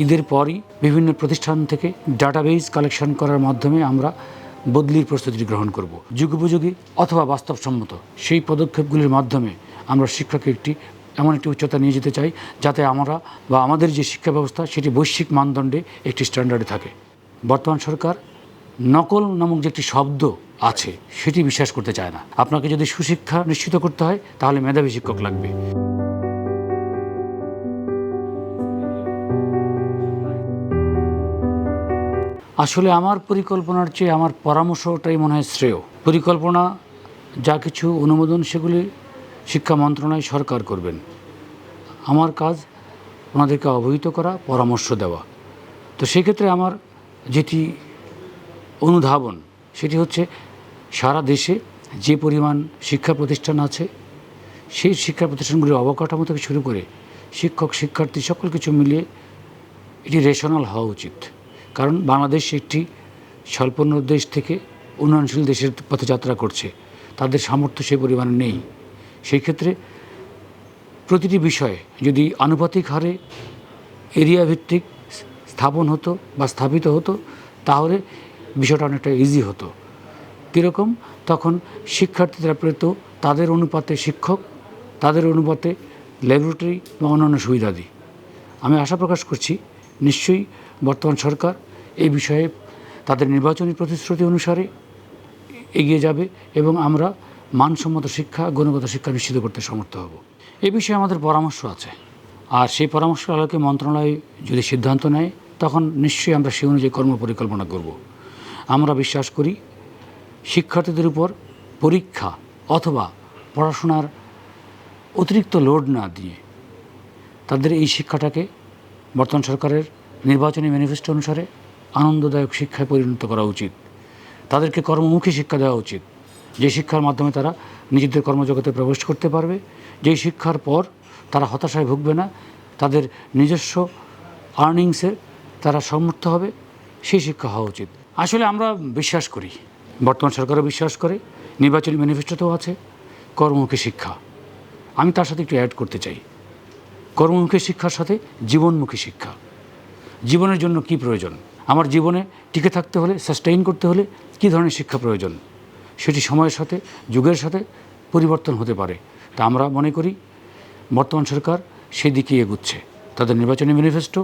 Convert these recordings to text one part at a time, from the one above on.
ঈদের পরই বিভিন্ন প্রতিষ্ঠান থেকে ডাটাবেজ কালেকশন করার মাধ্যমে আমরা বদলির প্রস্তুতি গ্রহণ করব। যুগোপযোগী অথবা বাস্তবসম্মত সেই পদক্ষেপগুলির মাধ্যমে আমরা শিক্ষাকে এমন একটি উচ্চতা নিয়ে যেতে চাই যাতে আমরা বা আমাদের যে শিক্ষা ব্যবস্থা সেটি বৈশ্বিক মানদণ্ডে একটি স্ট্যান্ডার্ডে থাকে। বর্তমান সরকার নকল নামক যে একটি শব্দ আছে সেটি বিশ্বাস করতে চায় না। আপনাকে যদি সুশিক্ষা নিশ্চিত করতে হয় তাহলে মেধাবী শিক্ষক লাগবে। আসলে আমার পরিকল্পনার চেয়ে আমার পরামর্শটাই মনে হয় শ্রেয়। পরিকল্পনা যা কিছু অনুমোদন সেগুলি শিক্ষা মন্ত্রণালয় সরকার করবেন। আমার কাজ ওনাদেরকে অবহিত করা, পরামর্শ দেওয়া। তো সেক্ষেত্রে আমার যেটি অনুধাবন সেটি হচ্ছে সারা দেশে যে পরিমাণ শিক্ষা প্রতিষ্ঠান আছে সেই শিক্ষা প্রতিষ্ঠানগুলির অবকাঠামো থেকে শুরু করে শিক্ষক শিক্ষার্থী সকল কিছু মিলিয়ে এটি রেশনাল হওয়া উচিত। কারণ বাংলাদেশ একটি স্বল্পোন্নত দেশ থেকে উন্নয়নশীল দেশের পথে যাত্রা করছে, তাদের সামর্থ্য সেই পরিমাণে নেই। সেই ক্ষেত্রে প্রতিটি বিষয়ে যদি আনুপাতিক হারে এরিয়া ভিত্তিক স্থাপন হতো বা স্থাপিত হতো তাহলে বিষয়টা অনেকটা ইজি হতো। কীরকম? তখন শিক্ষার্থীরা পেত তাদের অনুপাতে শিক্ষক, তাদের অনুপাতে ল্যাবরেটরি বা অন্যান্য সুবিধাদি। আমি আশা প্রকাশ করছি নিশ্চয়ই বর্তমান সরকার এই বিষয়ে তাদের নির্বাচনী প্রতিশ্রুতি অনুসারে এগিয়ে যাবে এবং আমরা মানসম্মত শিক্ষা, গুণগত শিক্ষা নিশ্চিত করতে সমর্থ হব। এ বিষয়ে আমাদের পরামর্শ আছে, আর সেই পরামর্শের আলোকে মন্ত্রণালয় যদি সিদ্ধান্ত নেয় তখন নিশ্চয়ই আমরা সেই অনুযায়ী কর্মপরিকল্পনা করব। আমরা বিশ্বাস করি শিক্ষার্থীদের উপর পরীক্ষা অথবা পড়াশোনার অতিরিক্ত লোড না দিয়ে তাদের এই শিক্ষাটাকে বর্তমান সরকারের নির্বাচনী ম্যানিফেস্টো অনুসারে আনন্দদায়ক শিক্ষায় পরিণত করা উচিত। তাদেরকে কর্মমুখী শিক্ষা দেওয়া উচিত, যে শিক্ষার মাধ্যমে তারা নিজেদের কর্মজগতে প্রবেশ করতে পারবে, যেই শিক্ষার পর তারা হতাশায় ভুগবে না, তাদের নিজস্ব আর্নিংসে তারা সমর্থ হবে, সেই শিক্ষা হওয়া উচিত। আসলে আমরা বিশ্বাস করি, বর্তমান সরকারও বিশ্বাস করে, নির্বাচনী ম্যানিফেস্টোতেও আছে কর্মমুখী শিক্ষা। আমি তার সাথে একটু অ্যাড করতে চাই, কর্মমুখী শিক্ষার সাথে জীবনমুখী শিক্ষা। জীবনের জন্য কি প্রয়োজন, আমার জীবনে টিকে থাকতে হলে, সাস্টেইন করতে হলে কী ধরনের শিক্ষা প্রয়োজন, সেটি সময়ের সাথে যুগের সাথে পরিবর্তন হতে পারে। তা আমরা মনে করি বর্তমান সরকার সেদিকে এগুচ্ছে। তাদের নির্বাচনী ম্যানিফেস্টো,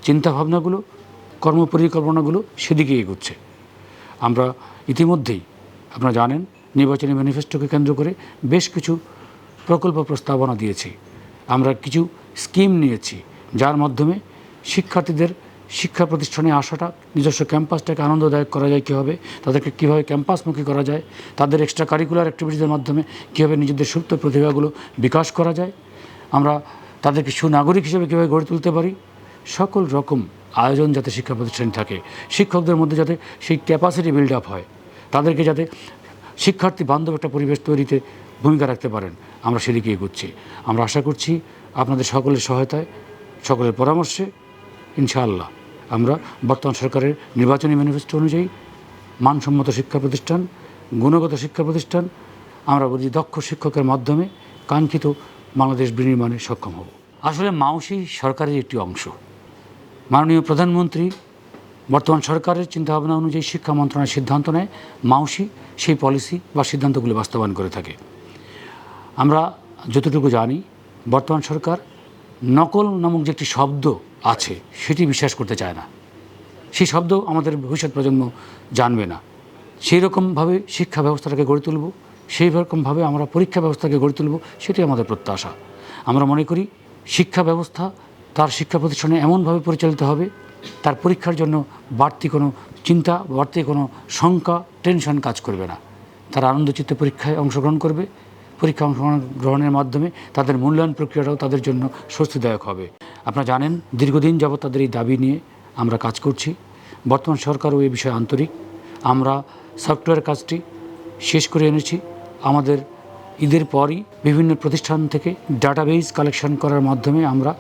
চিন্তাভাবনাগুলো, কর্মপরিকল্পনাগুলো সেদিকে এগুচ্ছে। আমরা ইতিমধ্যেই আপনারা জানেন নির্বাচনী ম্যানিফেস্টোকে কেন্দ্র করে বেশ কিছু প্রকল্প প্রস্তাবনা দিয়েছি। আমরা কিছু স্কিম নিয়েছি যার মাধ্যমে শিক্ষার্থীদের শিক্ষা প্রতিষ্ঠানে আসাটা, নিজস্ব ক্যাম্পাসটাকে আনন্দদায়ক করা যায় কীভাবে, তাদেরকে কীভাবে ক্যাম্পাসমুখী করা যায়, তাদের এক্সট্রা কারিকুলার অ্যাক্টিভিটিসের মাধ্যমে কীভাবে নিজেদের সুপ্ত প্রতিভাগুলো বিকাশ করা যায়, আমরা তাদেরকে সুনাগরিক হিসেবে কীভাবে গড়ে তুলতে পারি, সকল রকম আয়োজন যাতে শিক্ষা প্রতিষ্ঠানে থাকে, শিক্ষকদের মধ্যে যাতে সেই ক্যাপাসিটি বিল্ড আপ হয়, তাদেরকে যাতে শিক্ষার্থী বান্ধব একটা পরিবেশ তৈরিতে ভূমিকা রাখতে পারেন, আমরা সেদিকে এগোচ্ছি। আমরা আশা করছি আপনাদের সকলের সহায়তায়, সকলের পরামর্শে ইনশাআল্লাহ আমরা বর্তমান সরকারের নির্বাচনী ম্যানিফেস্টো অনুযায়ী মানসম্মত শিক্ষা প্রতিষ্ঠান, গুণগত শিক্ষা প্রতিষ্ঠান, আমরা বলি দক্ষ শিক্ষকের মাধ্যমে কাঙ্ক্ষিত বাংলাদেশ বিনির্মাণে সক্ষম হব। আসলে মাউসি সরকারের একটি অংশ। মাননীয় প্রধানমন্ত্রী বর্তমান সরকারের চিন্তাভাবনা অনুযায়ী শিক্ষা মন্ত্রণালয় সিদ্ধান্ত নেয়, মাউসি সেই পলিসি বা সিদ্ধান্তগুলি বাস্তবায়ন করে থাকে। আমরা যতটুকু জানি বর্তমান সরকার নকল নামক যে একটি শব্দ আছে সেটি বিশ্বাস করতে চায় না। সেই শব্দ আমাদের ভবিষ্যৎ প্রজন্ম জানবে না। সেই রকমভাবে শিক্ষা ব্যবস্থাটাকে গড়ে তুলব, সেই রকমভাবে আমরা পরীক্ষা ব্যবস্থাকে গড়ে তুলব, সেটি আমাদের প্রত্যাশা। আমরা মনে করি শিক্ষা ব্যবস্থা তার শিক্ষা প্রতিষ্ঠানে এমনভাবে পরিচালিত হবে, তার পরীক্ষার জন্য বাড়তি কোনো চিন্তা, বাড়তি কোনো শঙ্কা, টেনশন কাজ করবে না। তারা আনন্দচিত্তে পরীক্ষায় অংশগ্রহণ করবে, পরীক্ষা অংশগ্রহণের মাধ্যমে তাদের মূল্যায়ন প্রক্রিয়াটাও তাদের জন্য স্বস্তিদায়ক হবে। আপনারা জানেন দীর্ঘদিন যাবৎ তাদের এই দাবি নিয়ে আমরা কাজ করছি। বর্তমান সরকারও এই বিষয়ে আন্তরিক। আমরা সফটওয়্যার কাজটি শেষ করে এনেছি। আমাদের ঈদের পরই বিভিন্ন প্রতিষ্ঠান থেকে ডাটাবেজ কালেকশন করার মাধ্যমে আমরা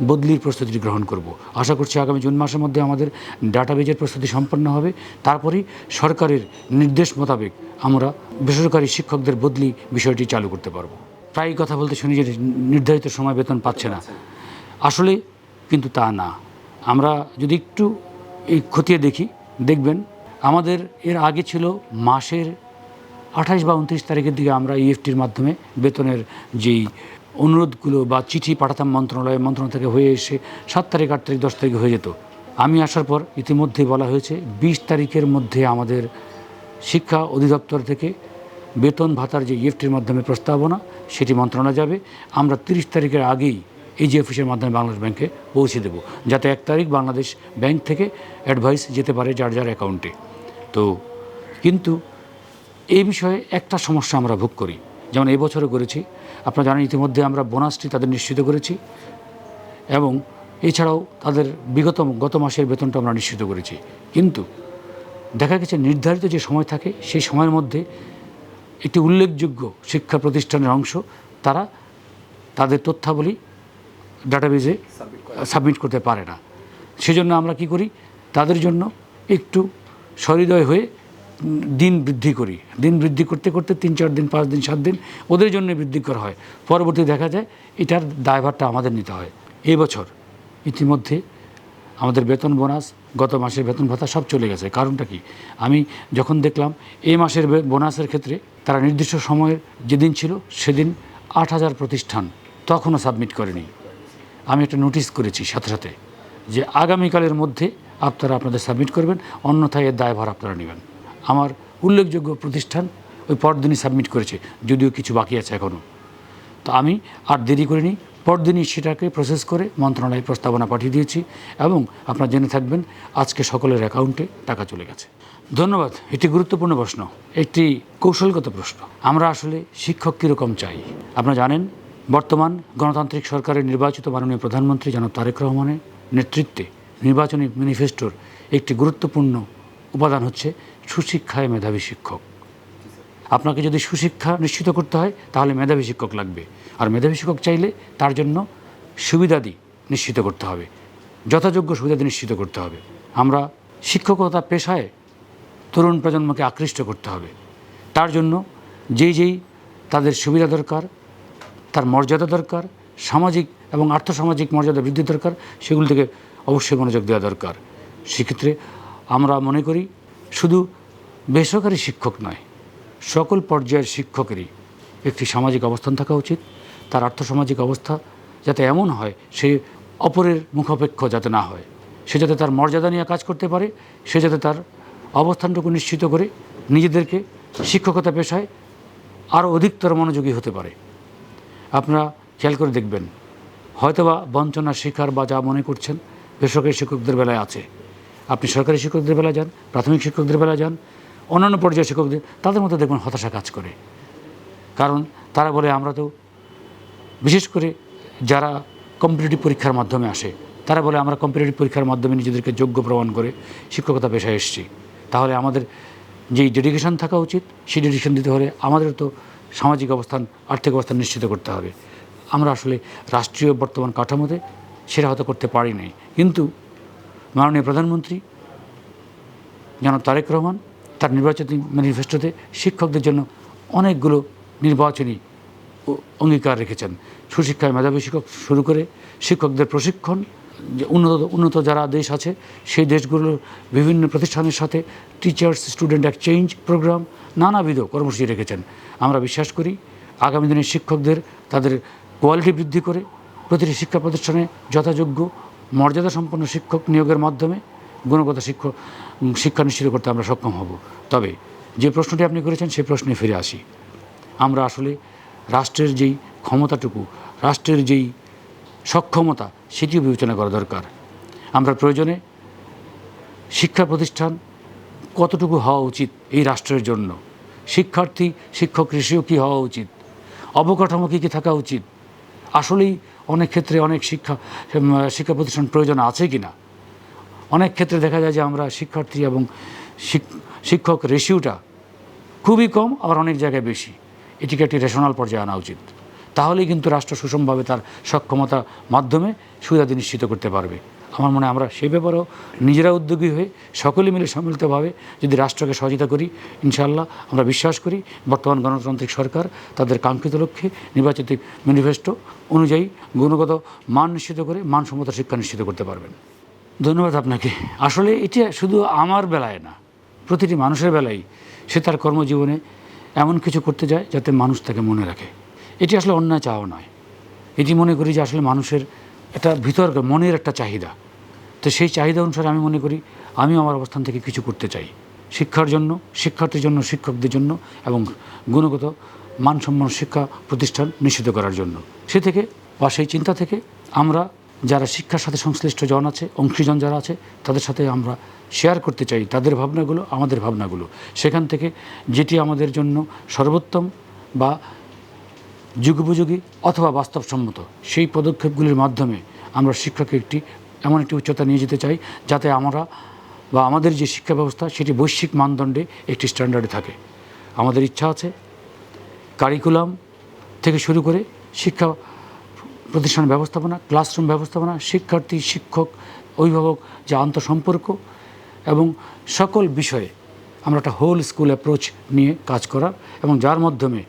বদলির প্রস্তুতি গ্রহণ করব। আশা করছি আগামী জুন মাসের মধ্যে আমাদের ডাটাবেজের প্রস্তুতি সম্পন্ন হবে। তারপরেই সরকারের নির্দেশ মোতাবেক আমরা বেসরকারি শিক্ষকদের বদলি বিষয়টি চালু করতে পারব। প্রায়ই কথা বলতে শুনি যে নির্ধারিত সময় বেতন পাচ্ছে না, আসলে কিন্তু তা না। আমরা যদি একটু এই খতিয়ে দেখি, দেখবেন আমাদের এর আগে ছিল মাসের 28 বা 29 তারিখের দিকে আমরা ইএফটির মাধ্যমে বেতনের যেই অনুরোধগুলো বা চিঠি পাঠাতাম মন্ত্রণালয় থেকে হয়ে এসে 7 তারিখ 8 তারিখ 10 তারিখে হয়ে যেত। আমি আসার পর ইতিমধ্যেই বলা হয়েছে 20 তারিখের মধ্যে আমাদের শিক্ষা অধিদপ্তর থেকে বেতন ভাতার যে ইএফটির মাধ্যমে প্রস্তাবনা সেটি মন্ত্রণালয়ে যাবে। আমরা 30 তারিখের আগেই এই যে অফিসের মাধ্যমে বাংলাদেশ ব্যাংকে পৌঁছে দেব, যাতে 1 তারিখ বাংলাদেশ ব্যাংক থেকে অ্যাডভাইস যেতে পারে যার যার অ্যাকাউন্টে। তো কিন্তু এই বিষয়ে একটা সমস্যা আমরা ভোগ করি, যেমন এই বছরও করেছি। আপনারা জানেন ইতিমধ্যে আমরা বোনাসটি তাদের নিশ্চিত করেছি এবং এছাড়াও তাদের গত মাসের বেতনটা আমরা নিশ্চিত করেছি। কিন্তু দেখা গেছে নির্ধারিত যে সময় থাকে সেই সময়ের মধ্যে একটি উল্লেখযোগ্য শিক্ষা প্রতিষ্ঠানের অংশ তারা তাদের তথ্যাবলী ডাটাবেজে সাবমিট করতে পারে না। সেজন্য আমরা কি করি, তাদের জন্য একটু সহৃদয় হয়ে দিন বৃদ্ধি করি। দিন বৃদ্ধি করতে করতে 3-4 দিন 5 দিন 7 দিন ওদের জন্য বৃদ্ধি করা হয়। পরবর্তী দেখা যায় এটার দায়ভারটা আমাদের নিতে হয়। এই বছর ইতিমধ্যে আমাদের বেতন বোনাস, গত মাসের বেতন ভাতা সব চলে গেছে। কারণটা কি, আমি যখন দেখলাম এই মাসের বোনাসের ক্ষেত্রে তারা নির্দিষ্ট সময়ের যেদিন ছিল সেদিন 8,000 প্রতিষ্ঠান তখনও সাবমিট করেনি। আমি একটা নোটিশ করেছি সাথে সাথে যে আগামীকালের মধ্যে আপনারা আপনাদের সাবমিট করবেন, অন্যথায় এর দায়ভার আপনারা নেবেন। আমার উল্লেখযোগ্য প্রতিষ্ঠান ওই পরদিনই সাবমিট করেছে, যদিও কিছু বাকি আছে এখনও। তো আমি আর দেরি করিনি, পরদিনই সেটাকে প্রসেস করে মন্ত্রণালয়ে প্রস্তাবনা পাঠিয়ে দিয়েছি এবং আপনারা জেনে থাকবেন আজকে সকলের অ্যাকাউন্টে টাকা চলে গেছে। ধন্যবাদ। এটি গুরুত্বপূর্ণ প্রশ্ন, একটি কৌশলগত প্রশ্ন। আমরা আসলে শিক্ষক কীরকম চাই? আপনারা জানেন বর্তমান গণতান্ত্রিক সরকারের নির্বাচিত মাননীয় প্রধানমন্ত্রী জনাব তারেক রহমানের নেতৃত্বে নির্বাচনী ম্যানিফেস্টোর একটি গুরুত্বপূর্ণ উপাদান হচ্ছে সুশিক্ষায় মেধাবী শিক্ষক। আপনাকে যদি সুশিক্ষা নিশ্চিত করতে হয় তাহলে মেধাবী শিক্ষক লাগবে, আর মেধাবী শিক্ষক চাইলে তার জন্য সুবিধাদি নিশ্চিত করতে হবে, যথাযোগ্য সুবিধাদি নিশ্চিত করতে হবে। আমরা শিক্ষকতা পেশায় তরুণ প্রজন্মকে আকৃষ্ট করতে হবে। তার জন্য যেই তাদের সুবিধা দরকার, তার মর্যাদা দরকার, সামাজিক এবং আর্থসামাজিক মর্যাদা বৃদ্ধি দরকার, সেগুলো থেকে অবশ্যই মনোযোগ দেওয়া দরকার। সেক্ষেত্রে আমরা মনে করি শুধু বেসরকারি শিক্ষক নয়, সকল পর্যায়ের শিক্ষকেরই একটি সামাজিক অবস্থান থাকা উচিত। তার আর্থসামাজিক অবস্থা যাতে এমন হয় সে অপরের মুখাপেক্ষ যাতে না হয়, সে যাতে তার মর্যাদা নিয়ে কাজ করতে পারে, সে যাতে তার অবস্থানটুকু নিশ্চিত করে নিজেদেরকে শিক্ষকতা পেশায় আরও অধিকতর মনোযোগী হতে পারে। আপনারা খেয়াল করে দেখবেন হয়তোবা বঞ্চনার শিকার বা যা মনে করছেন বেসরকারি শিক্ষকদের বেলায় আছে। আপনি সরকারি শিক্ষকদের বেলায় যান, প্রাথমিক শিক্ষকদের বেলায় যান, অন্যান্য পর্যায়ের শিক্ষকদের, তাদের মধ্যে দেখবেন হতাশা কাজ করে। কারণ তারা বলে আমরা তো, বিশেষ করে যারা কম্পিটিটিভ পরীক্ষার মাধ্যমে আসে, তারা বলে আমরা কম্পিটিটিভ পরীক্ষার মাধ্যমে নিজেদেরকে যোগ্য প্রমাণ করে শিক্ষকতা পেশায় এসেছি। তাহলে আমাদের যেই ডেডিকেশন থাকা উচিত সেই ডেডিকেশন দিতে হলে আমাদের তো সামাজিক অবস্থান, আর্থিক অবস্থান নিশ্চিত করতে হবে। আমরা আসলে রাষ্ট্রীয় বর্তমান কাঠামোতে সেটা হয়তো করতে পারি নাই, কিন্তু মাননীয় প্রধানমন্ত্রী জনাব তারেক রহমান তার নির্বাচনী ম্যানিফেস্টোতে শিক্ষকদের জন্য অনেকগুলো নির্বাচনী অঙ্গীকার রেখেছেন। সুশিক্ষায় মেধাবী শিক্ষক শুরু করে শিক্ষকদের প্রশিক্ষণ, যে উন্নত যারা দেশ আছে সেই দেশগুলোর বিভিন্ন প্রতিষ্ঠানের সাথে টিচার্স স্টুডেন্ট এক্সচেঞ্জ প্রোগ্রাম, নানাবিধ কর্মসূচি রেখেছেন। আমরা বিশ্বাস করি আগামী দিনে শিক্ষকদের তাদের কোয়ালিটি বৃদ্ধি করে প্রতিটি শিক্ষা প্রতিষ্ঠানে যথাযোগ্য মর্যাদা সম্পন্ন শিক্ষক নিয়োগের মাধ্যমে গুণগত শিক্ষা নিশ্চিত করতে আমরা সক্ষম হব। তবে যে প্রশ্নটি আপনি করেছেন সেই প্রশ্নে ফিরে আসি। আমরা আসলে রাষ্ট্রের যেই ক্ষমতাটুকু, রাষ্ট্রের যেই সক্ষমতা সেটিও বিবেচনা করা দরকার। আমরা প্রয়োজনে শিক্ষা প্রতিষ্ঠান কতটুকু হওয়া উচিত এই রাষ্ট্রের জন্য, শিক্ষার্থী শিক্ষক রেশিও কী হওয়া উচিত, অবকাঠামো কী কী থাকা উচিত, আসলেই অনেক ক্ষেত্রে অনেক শিক্ষা প্রতিষ্ঠান প্রয়োজন আছে কি না। অনেক ক্ষেত্রে দেখা যায় যে আমরা শিক্ষার্থী এবং শিক্ষক রেশিওটা খুবই কম, আবার অনেক জায়গায় বেশি। এটিকে একটি রেশনাল পর্যায়ে আনা উচিত। তাহলেই কিন্তু রাষ্ট্র সুষমভাবে তার সক্ষমতার মাধ্যমে সুবিধাদি নিশ্চিত করতে পারবে। আমার মনে হয় আমরা সেই ব্যাপারেও নিজেরা উদ্যোগী হয়ে সকলে মিলে সম্মিলিতভাবে যদি রাষ্ট্রকে সহযোগিতা করি, ইনশাআল্লাহ আমরা বিশ্বাস করি বর্তমান গণতান্ত্রিক সরকার তাদের কাঙ্ক্ষিত লক্ষ্যে নির্বাচিত ম্যানিফেস্টো অনুযায়ী গুণগত মান নিশ্চিত করে মানসম্মত শিক্ষা নিশ্চিত করতে পারবেন। ধন্যবাদ আপনাকে। আসলে এটা শুধু আমার বেলায় না, প্রতিটি মানুষের বেলায় সে তার কর্মজীবনে এমন কিছু করতে যায় যাতে মানুষ তাকে মনে রাখে। এটি আসলে অন্যায় চাওয়া নয়, এটি মনে করি যে আসলে মানুষের একটা ভিতরকার মনের একটা চাহিদা। তো সেই চাহিদা অনুসারে আমি মনে করি আমি আমার অবস্থান থেকে কিছু করতে চাই শিক্ষার জন্য, শিক্ষার্থীর জন্য, শিক্ষকদের জন্য এবং গুণগত মানসম্পন্ন শিক্ষা প্রতিষ্ঠান নিশ্চিত করার জন্য। সে থেকে বা সেই চিন্তা থেকে আমরা যারা শিক্ষার সাথে সংশ্লিষ্ট জন আছে, অংশীজন যারা আছে, তাদের সাথে আমরা শেয়ার করতে চাই তাদের ভাবনাগুলো, আমাদের ভাবনাগুলো। সেখান থেকে যেটি আমাদের জন্য সর্বোত্তম বা যুগোপযোগী অথবা বাস্তবসম্মত, সেই পদক্ষেপগুলির মাধ্যমে আমরা শিক্ষাকে এমন একটি উচ্চতা নিয়ে যেতে চাই যাতে আমরা বা আমাদের যে শিক্ষা ব্যবস্থা সেটি বৈশ্বিক মানদণ্ডে একটি স্ট্যান্ডার্ডে থাকে। আমাদের ইচ্ছা আছে কারিকুলাম থেকে শুরু করে শিক্ষা প্রতিষ্ঠান ব্যবস্থাপনা, ক্লাসরুম ব্যবস্থাপনা, শিক্ষার্থী, শিক্ষক, অভিভাবক যে আন্তঃসম্পর্ক এবং সকল বিষয়ে আমরা একটা হোল স্কুল অ্যাপ্রোচ নিয়ে কাজ করার এবং যার মাধ্যমে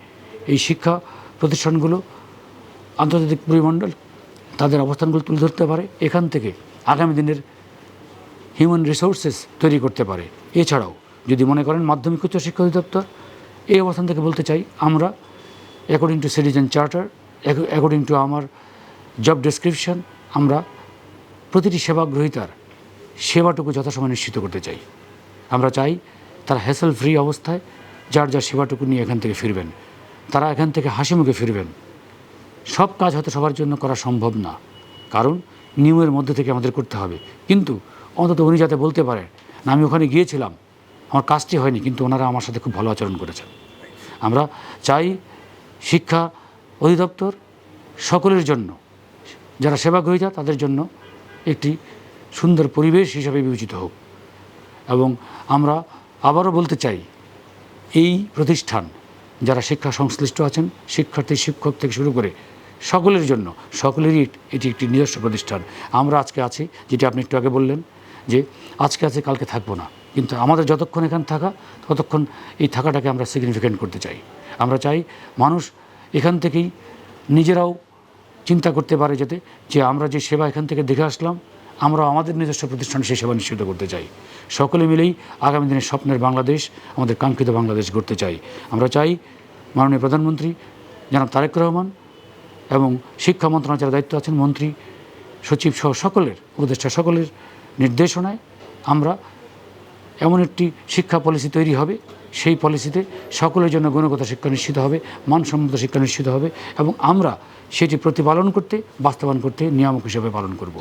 এই শিক্ষা প্রতিষ্ঠানগুলো আন্তর্জাতিক পরিমণ্ডল তাদের অবস্থানগুলো তুলে ধরতে পারে, এখান থেকে আগামী দিনের হিউম্যান রিসোর্সেস তৈরি করতে পারে। এছাড়াও যদি মনে করেন মাধ্যমিক উচ্চ শিক্ষা অধিদপ্তর, এই অবস্থান থেকে বলতে চাই আমরা according to citizen charter, according to আমার জব ডেসক্রিপশন, আমরা প্রতিটি সেবাগ্রহীতার সেবাটুকু যথাসময় নিশ্চিত করতে চাই। আমরা চাই তারা হ্যাসেল ফ্রি অবস্থায় যার যার সেবাটুকু নিয়ে এখান থেকে ফিরবেন, তারা এখান থেকে হাসি মুখে ফিরবেন। সব কাজ হয়তো সবার জন্য করা সম্ভব না, কারণ নিয়মের মধ্যে থেকে আমাদের করতে হবে, কিন্তু অন্তত উনি যাতে বলতে পারে না আমি ওখানে গিয়েছিলাম, আমার কাজটি হয়নি, কিন্তু ওনারা আমার সাথে খুব ভালো আচরণ করেছেন। আমরা চাই শিক্ষা অধিদপ্তর সকলের জন্য, যারা সেবাগ্রহীতা তাদের জন্য একটি সুন্দর পরিবেশ হিসাবে বিবেচিত হোক। এবং আমরা আবারও বলতে চাই এই প্রতিষ্ঠান যারা শিক্ষা সংশ্লিষ্ট আছেন, শিক্ষার্থী, শিক্ষক থেকে শুরু করে সকলের জন্য, সকলেরই এটি একটি নিজস্ব প্রতিষ্ঠান। আমরা আজকে আছি, যেটি আপনি একটু আগে বললেন যে আজকে আছে কালকে থাকবো না, কিন্তু আমাদের যতক্ষণ এখানে থাকা ততক্ষণ এই থাকাটাকে আমরা সিগনিফিক্যান্ট করতে চাই। আমরা চাই মানুষ এখান থেকেই নিজেরাও চিন্তা করতে পারে যাতে যে আমরা যে সেবা এখান থেকে দেখে আসলাম আমরা আমাদের নিজস্ব প্রতিষ্ঠানে সেই সেবা নিশ্চিত করতে চাই। সকলে মিলেই আগামী দিনের স্বপ্নের বাংলাদেশ, আমাদের কাঙ্ক্ষিত বাংলাদেশ গড়তে চাই। আমরা চাই মাননীয় প্রধানমন্ত্রী জনাব তারেক রহমান এবং শিক্ষা মন্ত্রণালয়ের যারা দায়িত্ব আছেন, মন্ত্রী সচিব সহ সকলের উপদেষ্টা সকলের নির্দেশনায় আমরা এমন একটি শিক্ষা পলিসি তৈরি হবে, সেই পলিসিতে সকলের জন্য গুণগত শিক্ষা নিশ্চিত হবে, মানসম্মত শিক্ষা নিশ্চিত হবে এবং আমরা সেটি প্রতিপালন করতে, বাস্তবায়ন করতে নিয়ামক হিসেবে পালন করব।